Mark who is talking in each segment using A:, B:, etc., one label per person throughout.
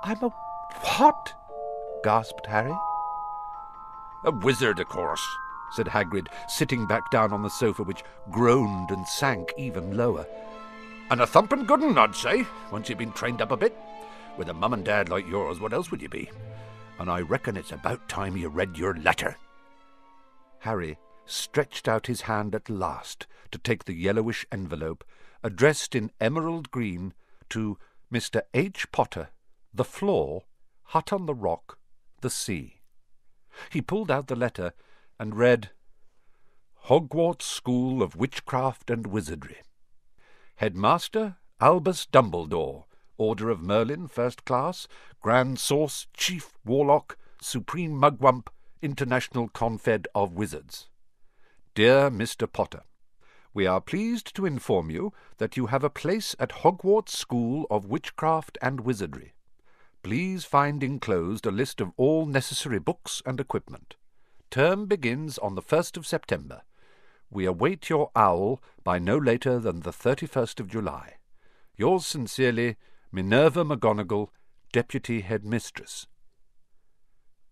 A: I'm a what? Gasped Harry.
B: A wizard, of course, said Hagrid, sitting back down on the sofa, which groaned and sank even lower. And a thumping good un, I'd say, once you've been trained up a bit. With a mum and dad like yours, what else would you be? And I reckon it's about time you read your letter. Harry stretched out his hand at last to take the yellowish envelope, addressed in emerald green to Mr. H. Potter, The Floor, Hut on the Rock, The Sea. He pulled out the letter and read, Hogwarts School of Witchcraft and Wizardry. Headmaster Albus Dumbledore, Order of Merlin, First Class, Grand Source, Chief Warlock, Supreme Mugwump, International Confed of Wizards. Dear Mr. Potter, we are pleased to inform you that you have a place at Hogwarts School of Witchcraft and Wizardry. Please find enclosed a list of all necessary books and equipment. Term begins on the 1st of September. We await your owl by no later than the 31st of July. Yours sincerely, Minerva McGonagall, Deputy Headmistress.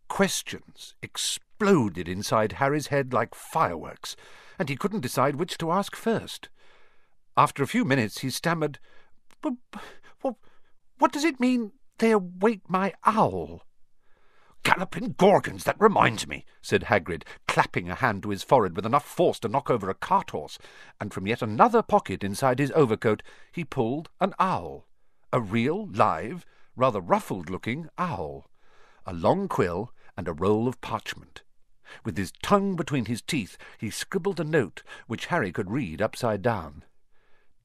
B: Questions exploded inside Harry's head like fireworks, and he couldn't decide which to ask first. After a few minutes he stammered, What does it mean, they await my owl? Galloping Gorgons, that reminds me, said Hagrid, clapping a hand to his forehead with enough force to knock over a cart-horse, and from yet another pocket inside his overcoat he pulled an owl. A real, live, rather ruffled-looking owl. A long quill and a roll of parchment. With his tongue between his teeth he scribbled a note which Harry could read upside down.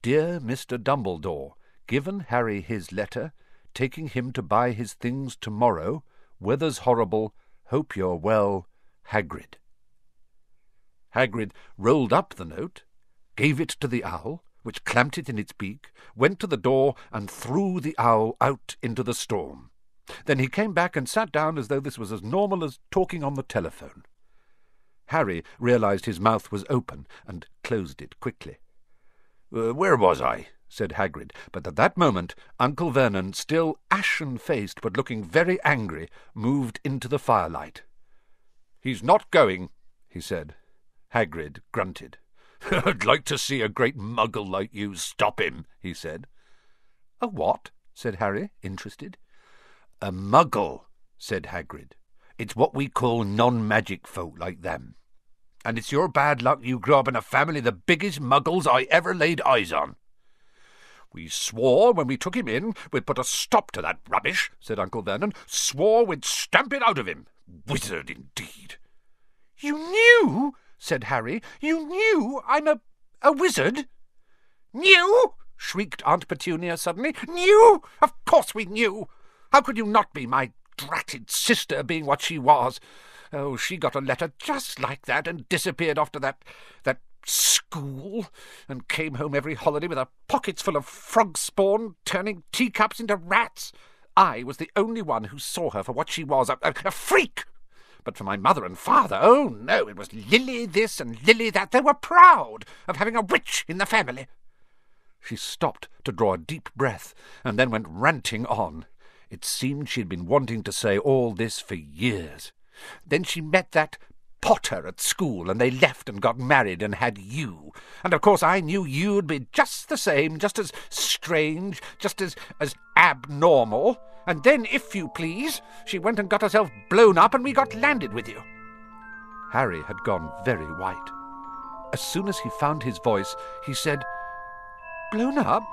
B: Dear Mr. Dumbledore, given Harry his letter, taking him to buy his things tomorrow. Weather's horrible. Hope you're well. Hagrid. Hagrid rolled up the note, gave it to the owl, which clamped it in its beak, went to the door and threw the owl out into the storm. Then he came back and sat down as though this was as normal as talking on the telephone. Harry realized his mouth was open and closed it quickly. Where was I? Said Hagrid, but at that moment Uncle Vernon, still ashen-faced but looking very angry, moved into the firelight. He's not going, he said. Hagrid grunted. I'd like to see a great muggle like you stop him, he said. A what? Said Harry, interested. A muggle, said Hagrid. It's what we call non-magic folk like them. And it's your bad luck you grew up in a family the biggest muggles I ever laid eyes on. We swore when we took him in we'd put a stop to that rubbish, said Uncle Vernon. Swore we'd stamp it out of him. Wizard, indeed. You knew, said Harry. You knew I'm a wizard? Knew? Shrieked Aunt Petunia suddenly. Knew? Of course we knew. How could you not be, my dratted sister being what she was? Oh, she got a letter just like that and disappeared off to that school, and came home every holiday with her pockets full of frog spawn, turning teacups into rats. I was the only one who saw her for what she was, a freak. But for my mother and father, oh no, it was Lily this and Lily that. They were proud of having a witch in the family. She stopped to draw a deep breath, and then went ranting on. It seemed she had been wanting to say all this for years. Then she met that Potter at school, and they left and got married and had you. And of course I knew you'd be just the same, just as strange, just as abnormal. And then, if you please, she went and got herself blown up and we got landed with you. Harry had gone very white. As soon as he found his voice, he said, Blown up?